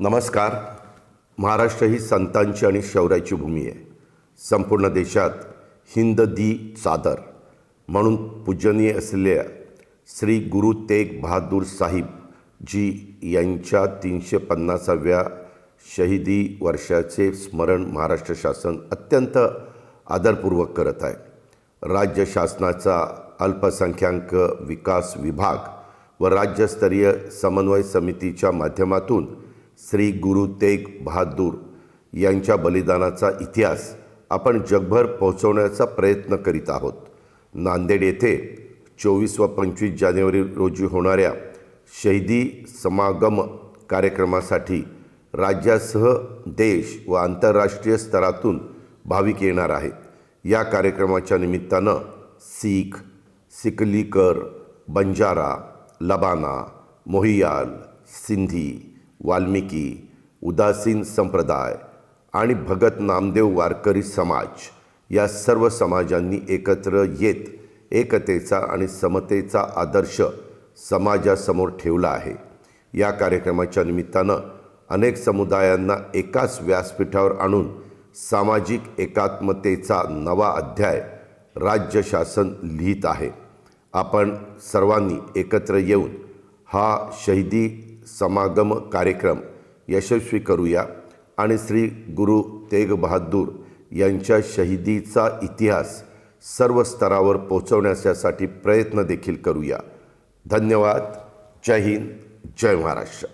नमस्कार. महाराष्ट्र ही संतांची आणि शौर्याची भूमी आहे. संपूर्ण देशात हिंद दी चादर म्हणून पूजनीय असलेल्या श्री गुरु तेग बहादूर साहिब जी यांच्या 350व्या शहीदी वर्षाचे स्मरण महाराष्ट्र शासन अत्यंत आदरपूर्वक करत आहे. राज्य शासनाचा अल्पसंख्याक विकास विभाग व राज्यस्तरीय समन्वय समितीच्या माध्यमातून श्री गुरु तेग बहादूर यांच्या बलिदानाचा इतिहास आपण जगभर पोहोचवण्याचा प्रयत्न करीत आहोत. नांदेड येथे 24 व 25 जानेवारी रोजी होणाऱ्या शहीदी समागम कार्यक्रमासाठी राज्यासह देश व आंतरराष्ट्रीय स्तरातून भाविक येणार आहेत. या कार्यक्रमाच्या निमित्तानं सीख, सिकलीकर, बंजारा, लबाना, मोहियाल, सिंधी, वाल्मिकी, उदासीन संप्रदाय आणि भगत नामदेव वारकरी समाज या सर्व समाजांनी एकत्र येत एकतेचा आणि समतेचा आदर्श समाजासमोर ठेवला आहे. या कार्यक्रमाच्या निमित्तानं अनेक समुदायांना एकाच व्यासपीठावर आणून सामाजिक एकात्मतेचा नवा अध्याय राज्य शासन लिहित आहे. आपण सर्वांनी एकत्र येऊन हा शहीदी समागम कार्यक्रम यशस्वी करूया आणि श्री गुरु तेग बहादूर यांच्या शहीदीचा इतिहास सर्व स्तरावर पोहोचवण्यासाठी प्रयत्न देखील करूया. धन्यवाद. जय हिंद, जय महाराष्ट्र.